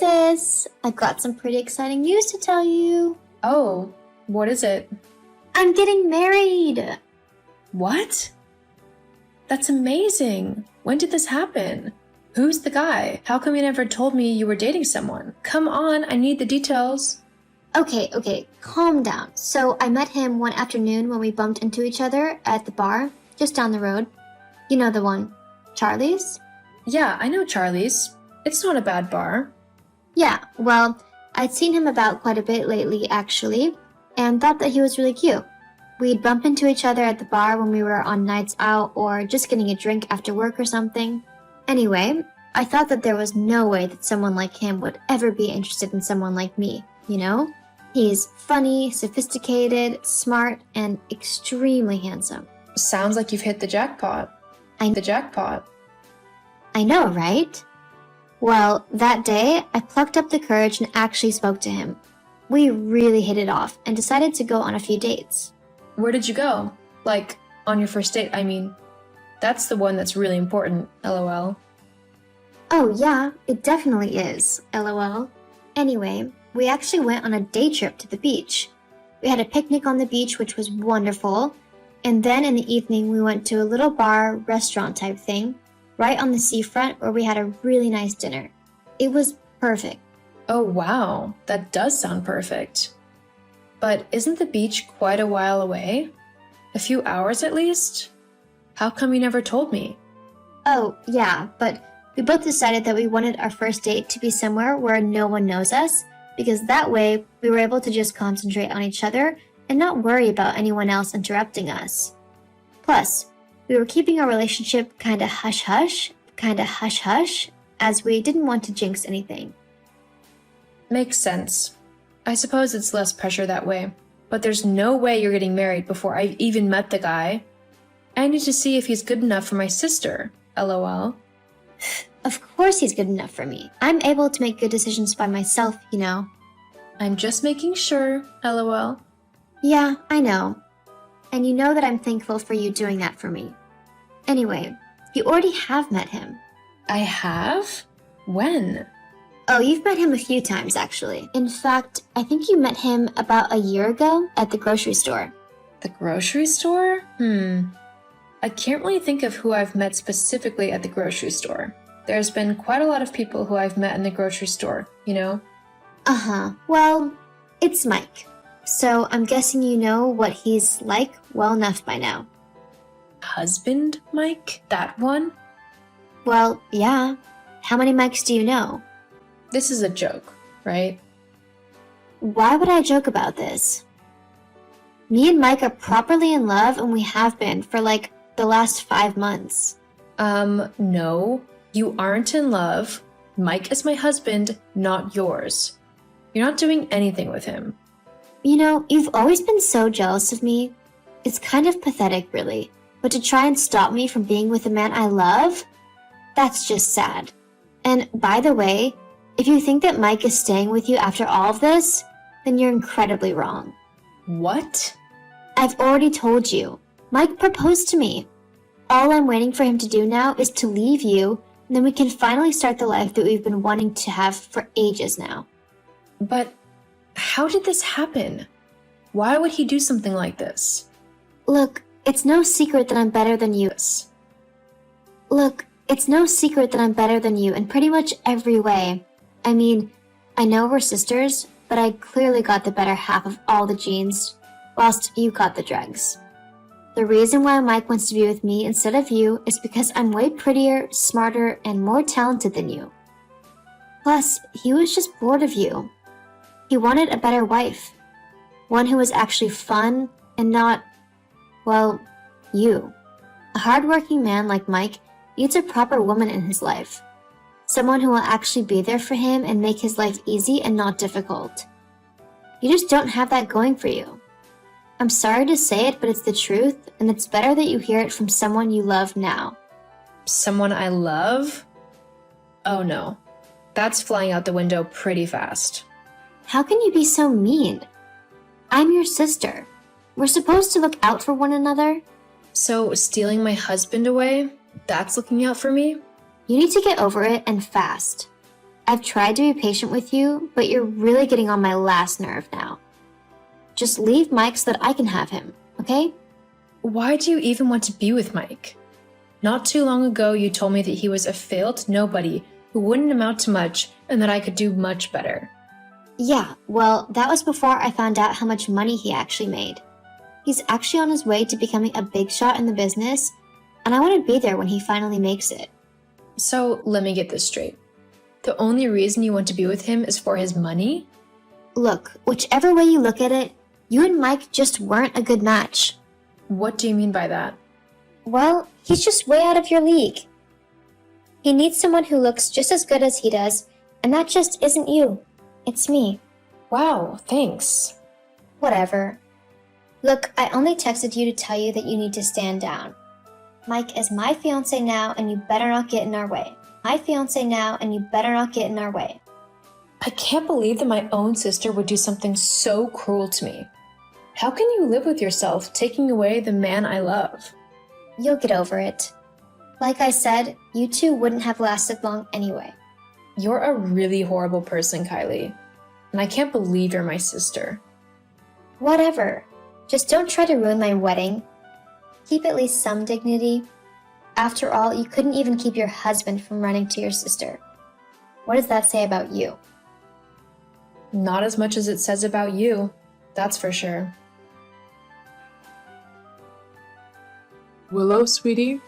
sis. I've got some pretty exciting news to tell you. Oh, what is it? I'm getting married. What? That's amazing. When did this happen? Who's the guy? How come you never told me you were dating someone? Come on, I need the details. Okay, calm down. So I met him one afternoon when we bumped into each other at the bar, just down the road. You know the one, Charlie's? Yeah, I know Charlie's. It's not a bad bar. Yeah, well, I'd seen him about quite a bit lately, actually, and thought that he was really cute. We'd bump into each other at the bar when we were on nights out or just getting a drink after work or something. Anyway, I thought that there was no way that someone like him would ever be interested in someone like me, you know? He's funny, sophisticated, smart, and extremely handsome. Sounds like you've hit the jackpot. I know, right? Well, that day, I plucked up the courage and actually spoke to him. We really hit it off and decided to go on a few dates. Where did you go? Like, on your first date, I mean. That's the one that's really important, lol. Oh yeah, it definitely is, lol. Anyway, we actually went on a day trip to the beach. We had a picnic on the beach, which was wonderful. And then in the evening, we went to a little bar, restaurant type thing, right on the seafront where we had a really nice dinner. It was perfect. Oh wow, that does sound perfect. But isn't the beach quite a while away? A few hours at least? How come you never told me? Oh, yeah, but we both decided that we wanted our first date to be somewhere where no one knows us, because that way we were able to just concentrate on each other and not worry about anyone else interrupting us. Plus, we were keeping our relationship kinda hush-hush, as we didn't want to jinx anything. Makes sense. I suppose it's less pressure that way, but there's no way you're getting married before I've even met the guy. I need to see if he's good enough for my sister, lol. Of course he's good enough for me. I'm able to make good decisions by myself, you know. I'm just making sure, lol. Yeah, I know. And you know that I'm thankful for you doing that for me. Anyway, you already have met him. I have? When? Oh, you've met him a few times, actually. In fact, I think you met him about a year ago at the grocery store. The grocery store? I can't really think of who I've met specifically at the grocery store. There's been quite a lot of people who I've met in the grocery store, you know? Uh-huh. Well, it's Mike. So I'm guessing you know what he's like well enough by now. Husband Mike? That one? Well, yeah. How many Mikes do you know? This is a joke, right? Why would I joke about this? Me and Mike are properly in love, and we have been for like the last 5 months. No. You aren't in love. Mike is my husband, not yours. You're not doing anything with him. You know, you've always been so jealous of me. It's kind of pathetic, really. But to try and stop me from being with a man I love? That's just sad. And by the way, if you think that Mike is staying with you after all of this, then you're incredibly wrong. What? I've already told you. Mike proposed to me. All I'm waiting for him to do now is to leave you, and then we can finally start the life that we've been wanting to have for ages now. But how did this happen? Why would he do something like this? Look, it's no secret that I'm better than you. Look, it's no secret that I'm better than you in pretty much every way. I mean, I know we're sisters, but I clearly got the better half of all the genes, whilst you got the drugs. The reason why Mike wants to be with me instead of you is because I'm way prettier, smarter, and more talented than you. Plus, he was just bored of you. He wanted a better wife. One who was actually fun and not, well, you. A hardworking man like Mike needs a proper woman in his life. Someone who will actually be there for him and make his life easy and not difficult. You just don't have that going for you. I'm sorry to say it, but it's the truth, and it's better that you hear it from someone you love now. Someone I love? Oh no. That's flying out the window pretty fast. How can you be so mean? I'm your sister. We're supposed to look out for one another. So stealing my husband away? That's looking out for me? You need to get over it and fast. I've tried to be patient with you, but you're really getting on my last nerve now. Just leave Mike so that I can have him, okay? Why do you even want to be with Mike? Not too long ago, you told me that he was a failed nobody who wouldn't amount to much and that I could do much better. Yeah, well, that was before I found out how much money he actually made. He's actually on his way to becoming a big shot in the business, and I want to be there when he finally makes it. So let me get this straight. The only reason you want to be with him is for his money? Look, whichever way you look at it, you and Mike just weren't a good match. What do you mean by that? Well, he's just way out of your league. He needs someone who looks just as good as he does, and that just isn't you. It's me. Wow, thanks. Whatever. Look, I only texted you to tell you that you need to stand down. Mike is my fiancé now, and you better not get in our way. My fiancé now, and you better not get in our way. I can't believe that my own sister would do something so cruel to me. How can you live with yourself taking away the man I love? You'll get over it. Like I said, you two wouldn't have lasted long anyway. You're a really horrible person, Kylie. And I can't believe you're my sister. Whatever. Just don't try to ruin my wedding. Keep at least some dignity. After all, you couldn't even keep your husband from running to your sister. What does that say about you? Not as much as it says about you, that's for sure. Willow, sweetie,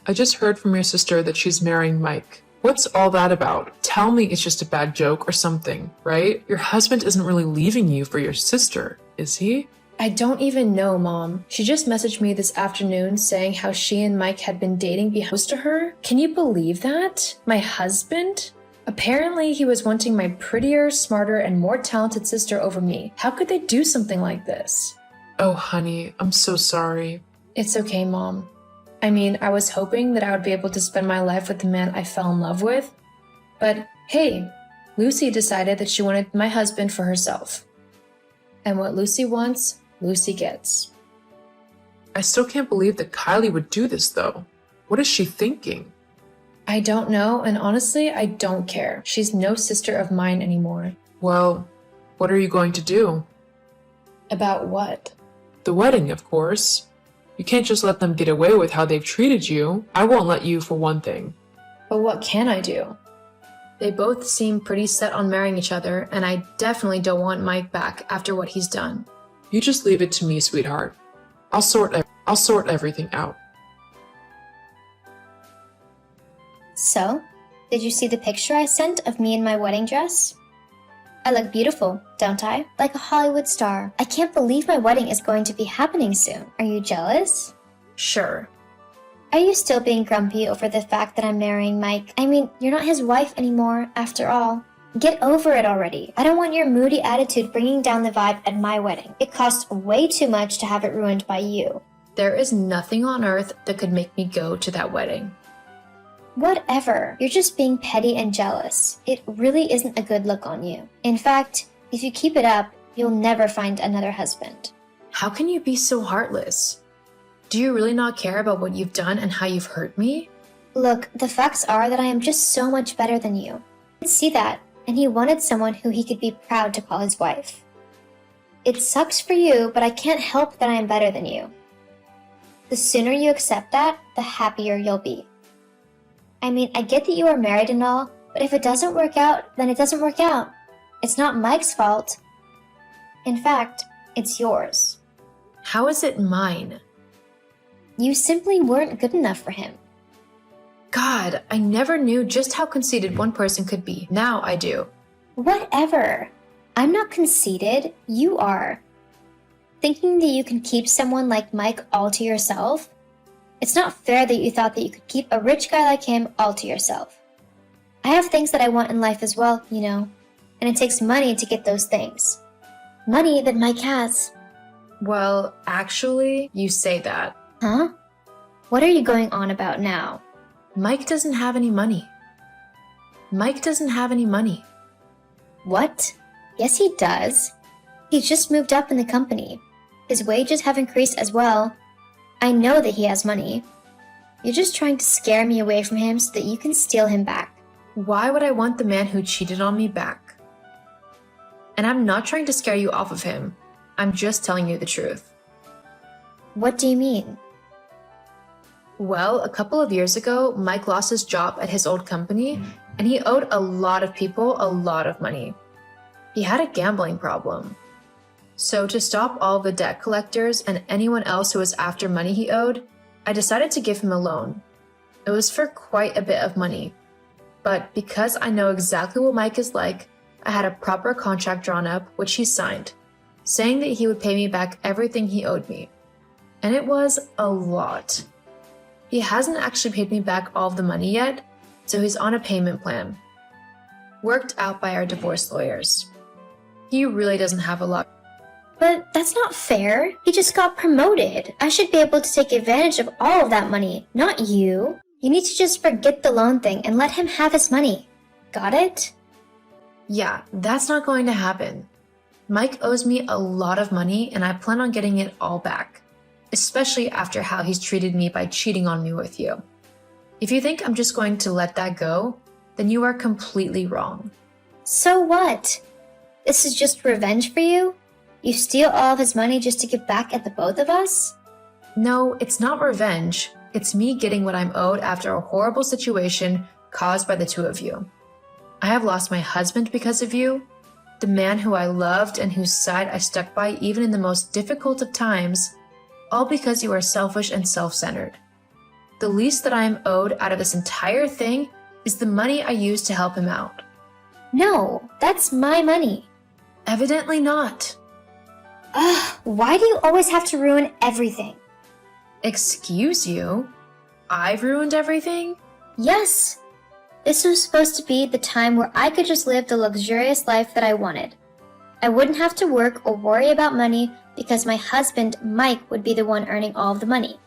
I just heard from your sister that she's marrying Mike. What's all that about? Tell me it's just a bad joke or something, right? Your husband isn't really leaving you for your sister, is he? I don't even know, Mom. She just messaged me this afternoon saying how she and Mike had been dating close to her. Can you believe that? My husband? Apparently, he was wanting my prettier, smarter, and more talented sister over me. How could they do something like this? Oh, honey, I'm so sorry. It's okay, Mom. I mean, I was hoping that I would be able to spend my life with the man I fell in love with. But hey, Lucy decided that she wanted my husband for herself. And what Lucy wants, Lucy gets. I still can't believe that Kylie would do this, though. What is she thinking? I don't know, and honestly, I don't care. She's no sister of mine anymore. Well, what are you going to do? About what? The wedding, of course. You can't just let them get away with how they've treated you. I won't let you, for one thing. But what can I do? They both seem pretty set on marrying each other, and I definitely don't want Mike back after what he's done. You just leave it to me, sweetheart. I'll sort everything out. So, did you see the picture I sent of me in my wedding dress? I look beautiful, don't I? Like a Hollywood star. I can't believe my wedding is going to be happening soon. Are you jealous? Sure. Are you still being grumpy over the fact that I'm marrying Mike? I mean, you're not his wife anymore, after all. Get over it already. I don't want your moody attitude bringing down the vibe at my wedding. It costs way too much to have it ruined by you. There is nothing on earth that could make me go to that wedding. Whatever. You're just being petty and jealous. It really isn't a good look on you. In fact, if you keep it up, you'll never find another husband. How can you be so heartless? Do you really not care about what you've done and how you've hurt me? Look, the facts are that I am just so much better than you. I can see that, and he wanted someone who he could be proud to call his wife. It sucks for you, but I can't help that I am better than you. The sooner you accept that, the happier you'll be. I mean, I get that you are married and all, but if it doesn't work out, then it doesn't work out. It's not Mike's fault. In fact, it's yours. How is it mine? You simply weren't good enough for him. God, I never knew just how conceited one person could be. Now I do. Whatever. I'm not conceited, you are. Thinking that you can keep someone like Mike all to yourself? It's not fair that you thought that you could keep a rich guy like him all to yourself. I have things that I want in life as well, you know, and it takes money to get those things. Money that Mike has. Well, actually, you say that. Huh? What are you going on about now? Mike doesn't have any money. Mike doesn't have any money. What? Yes, he does. He just moved up in the company. His wages have increased as well. I know that he has money. You're just trying to scare me away from him so that you can steal him back. Why would I want the man who cheated on me back? And I'm not trying to scare you off of him. I'm just telling you the truth. What do you mean? Well, a couple of years ago, Mike lost his job at his old company, and he owed a lot of people a lot of money. He had a gambling problem. So to stop all the debt collectors and anyone else who was after money he owed, I decided to give him a loan. It was for quite a bit of money. But because I know exactly what Mike is like, I had a proper contract drawn up, which he signed, saying that he would pay me back everything he owed me. And it was a lot. He hasn't actually paid me back all of the money yet, so he's on a payment plan, worked out by our divorce lawyers. He really doesn't have a lot. But that's not fair. He just got promoted. I should be able to take advantage of all of that money, not you. You need to just forget the loan thing and let him have his money. Got it? Yeah, that's not going to happen. Mike owes me a lot of money and I plan on getting it all back, especially after how he's treated me by cheating on me with you. If you think I'm just going to let that go, then you are completely wrong. So what? This is just revenge for you? You steal all of his money just to get back at the both of us? No, it's not revenge. It's me getting what I'm owed after a horrible situation caused by the two of you. I have lost my husband because of you, the man who I loved and whose side I stuck by even in the most difficult of times, all because you are selfish and self-centered. The least that I am owed out of this entire thing is the money I used to help him out. No, that's my money. Evidently not. Ugh, why do you always have to ruin everything? Excuse you? I've ruined everything? Yes. This was supposed to be the time where I could just live the luxurious life that I wanted. I wouldn't have to work or worry about money because my husband, Mike, would be the one earning all of the money.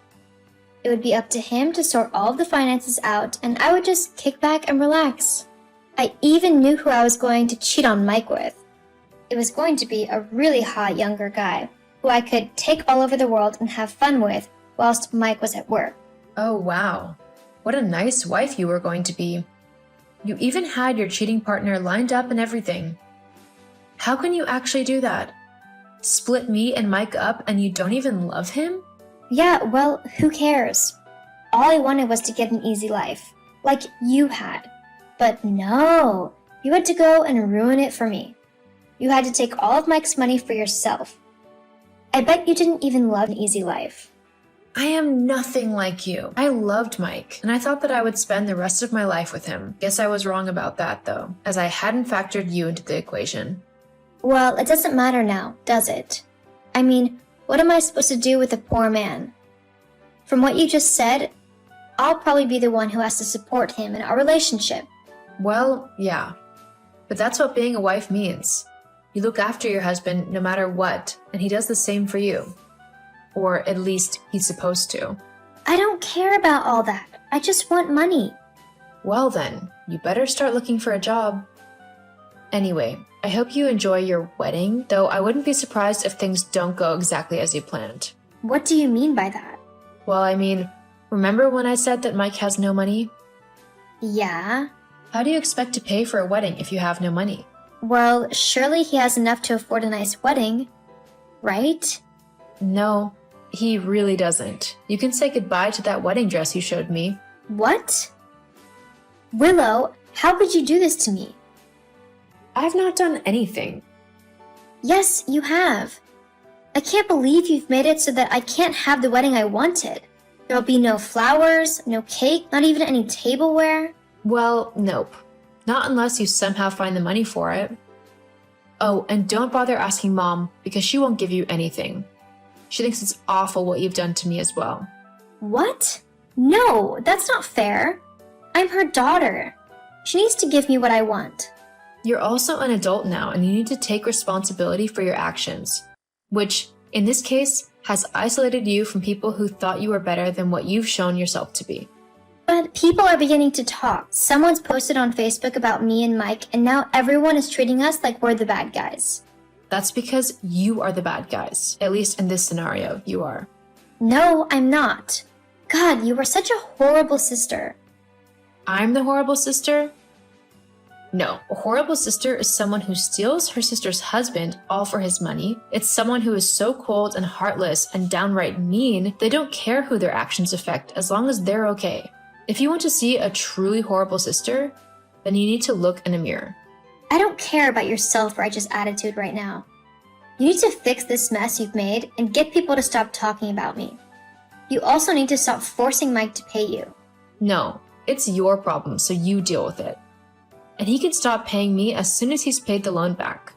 It would be up to him to sort all of the finances out, and I would just kick back and relax. I even knew who I was going to cheat on Mike with. It was going to be a really hot younger guy who I could take all over the world and have fun with whilst Mike was at work. Oh wow, what a nice wife you were going to be. You even had your cheating partner lined up and everything. How can you actually do that? Split me and Mike up and you don't even love him? Yeah, well, who cares? All I wanted was to get an easy life, like you had. But no, you had to go and ruin it for me. You had to take all of Mike's money for yourself. I bet you didn't even love an easy life. I am nothing like you. I loved Mike, and I thought that I would spend the rest of my life with him. Guess I was wrong about that, though, as I hadn't factored you into the equation. Well, it doesn't matter now, does it? I mean, what am I supposed to do with a poor man? From what you just said, I'll probably be the one who has to support him in our relationship. Well, yeah. But that's what being a wife means. You look after your husband no matter what, and he does the same for you. Or at least he's supposed to. I don't care about all that. I just want money. Well then, you better start looking for a job. Anyway, I hope you enjoy your wedding, though I wouldn't be surprised if things don't go exactly as you planned. What do you mean by that? Well, I mean, remember when I said that Mike has no money? Yeah. How do you expect to pay for a wedding if you have no money? Well, surely he has enough to afford a nice wedding, right? No, he really doesn't. You can say goodbye to that wedding dress you showed me. What? Willow, how could you do this to me? I've not done anything. Yes, you have. I can't believe you've made it so that I can't have the wedding I wanted. There'll be no flowers, no cake, not even any tableware. Well, nope. Not unless you somehow find the money for it. Oh, and don't bother asking Mom, because she won't give you anything. She thinks it's awful what you've done to me as well. What? No, that's not fair. I'm her daughter. She needs to give me what I want. You're also an adult now, and you need to take responsibility for your actions, which, in this case, has isolated you from people who thought you were better than what you've shown yourself to be. But people are beginning to talk. Someone's posted on Facebook about me and Mike, and now everyone is treating us like we're the bad guys. That's because you are the bad guys. At least in this scenario, you are. No, I'm not. God, you are such a horrible sister. I'm the horrible sister? No, a horrible sister is someone who steals her sister's husband all for his money. It's someone who is so cold and heartless and downright mean, they don't care who their actions affect as long as they're okay. If you want to see a truly horrible sister, then you need to look in a mirror. I don't care about your self-righteous attitude right now. You need to fix this mess you've made and get people to stop talking about me. You also need to stop forcing Mike to pay you. No, it's your problem, so you deal with it. And he can stop paying me as soon as he's paid the loan back.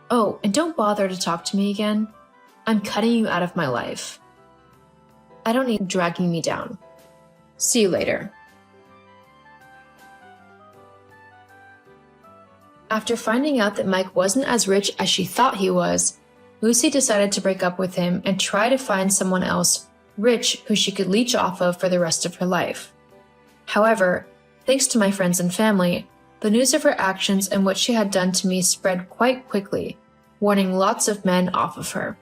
Oh, and don't bother to talk to me again. I'm cutting you out of my life. I don't need you dragging me down. See you later. After finding out that Mike wasn't as rich as she thought he was, Lucy decided to break up with him and try to find someone else rich who she could leech off of for the rest of her life. However, thanks to my friends and family, the news of her actions and what she had done to me spread quite quickly, warning lots of men off of her.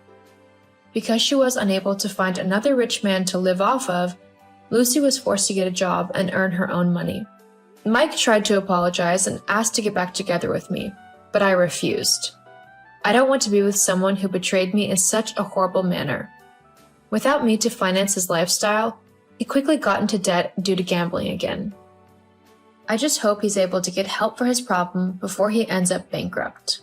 Because she was unable to find another rich man to live off of, Lucy was forced to get a job and earn her own money. Mike tried to apologize and asked to get back together with me, but I refused. I don't want to be with someone who betrayed me in such a horrible manner. Without me to finance his lifestyle, he quickly got into debt due to gambling again. I just hope he's able to get help for his problem before he ends up bankrupt.